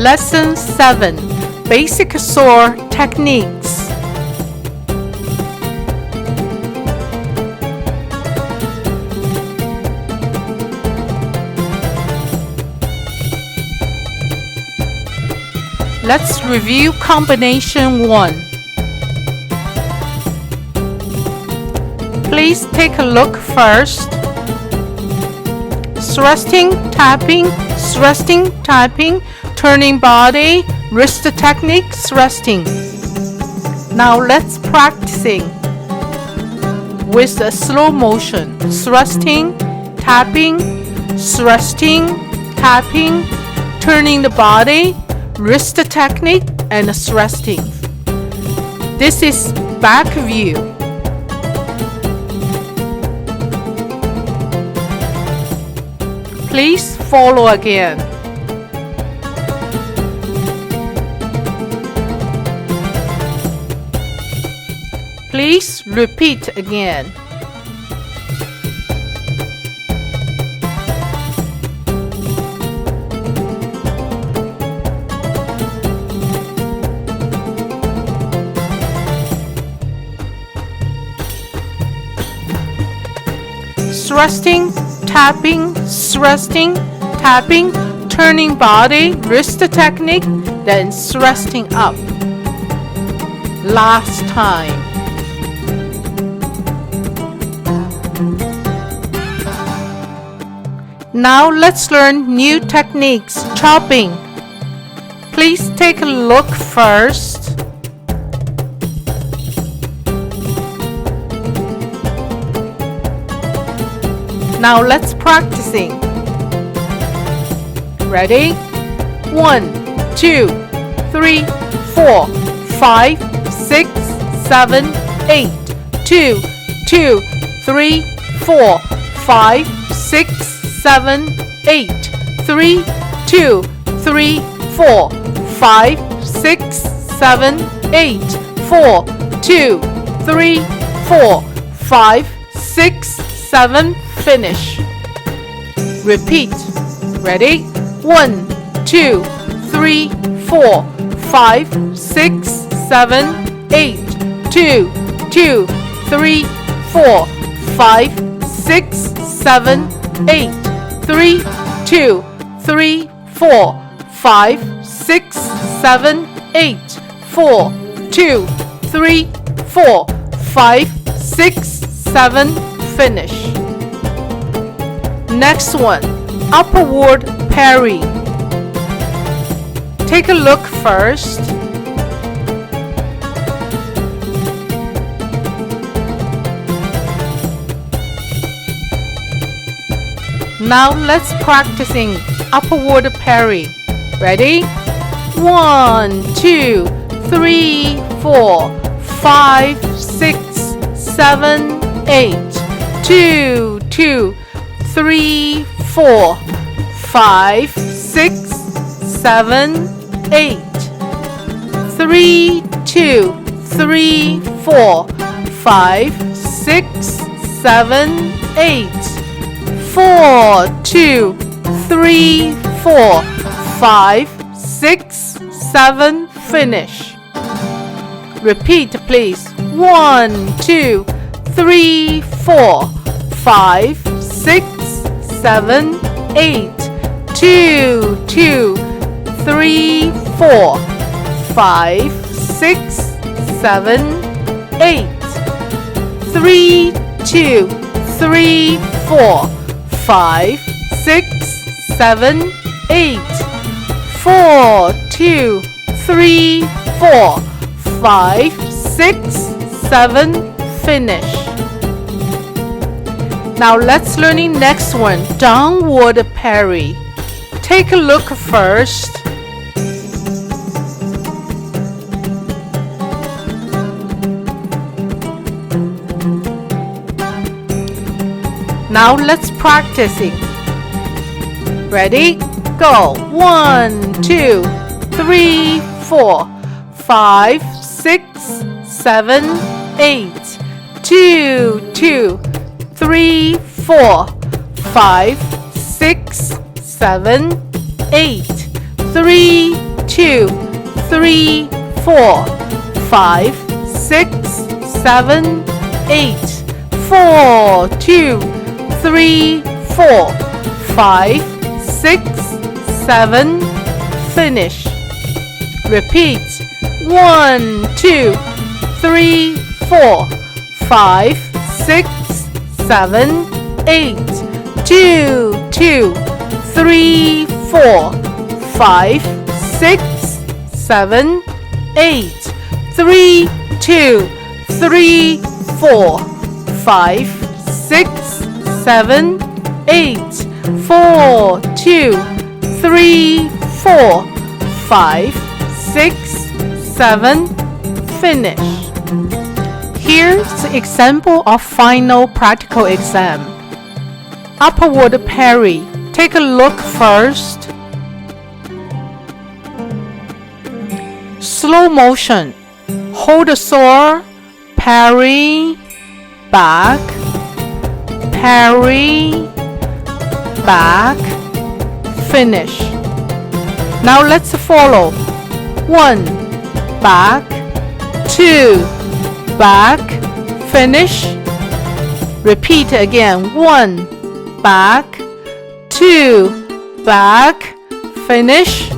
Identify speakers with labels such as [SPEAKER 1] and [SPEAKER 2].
[SPEAKER 1] Lesson 7. Basic sword techniques. Let's review combination 1. Please take a look first. Thrusting, tapping, turning body, wrist technique, thrusting. Now let's practicing with a slow motion. Thrusting, tapping, turning the body, wrist technique, and thrusting. This is back view. Please follow again. Please repeat again. Thrusting, tapping, turning body, wrist technique, then thrusting up. Last time. Now let's learn new techniques. Chopping. Please take a look first. Now let's practicing. Ready? 1, 2, 3, 4, 5, 6, 7, 8. 2, 2, 3, 4, 5, 6, 7, 8. 3, 2, 3, 4, 5, 6, 7, 8. 4, 2, 3, 4, 5, 6, 7. Finish. Repeat. Ready? 1, 2, 3, 4, 5, 6, 7, 8. 2, 2, 3, 4, 5, 6, 7, 8. 3, 2, 3, 4, 5, 6, 7, 8. 4, 2, 3, 4, 5, 6, 7. Finish. Next one, upward parrying. Take a look first. Now let's practicing upward parry. Ready? 1, 2, 3, 4, 5, 6, 7, 8. 2, 2, 3, 4, 5, 6, 7, 8. 3, 2, 3, 4, 5, 6, 7, 8. 4, 2, 3, 4, 5, 6, 7. Finish. Repeat, please. 1, 2, 3, 4, 5, 6, 7, 8. 2, 2, 3, 4, 5, 6, 7, 8. 3, 2, 3, 4, 5, 6, 7, 8. 4, 2, 3, 4, 5, 6, 7. Finish. Now let's learning next one, downward parry. Take a look first. Now let's practicing. Ready? Go. 1, 2, 3, 4, 5, 6, 7, 8. 2, 2, 3, 4, 5, 6, 7, 8. 3, 2, 3, 4, 5, 6, 7, 8. 4, 2, 3, 4, 5, 6, 7. Finish. Repeat. 1, 2, 3, 4, 5, 6, 7, 8. 2, 2, 3, 4, 5, 6, 7, 8. 3, 2, 3, 4, 5, 6, 7, 8. 4, 2, 3, 4, 5, 6, 7. Finish. Here's the example of final practical exam. Upward parry. Take a look first. Slow motion. Hold the sword. Parry. Back. Parry. Back. Finish. Now let's follow. 1. Back. 2. Back. Finish. Repeat again. 1. Back. 2. Back. Finish.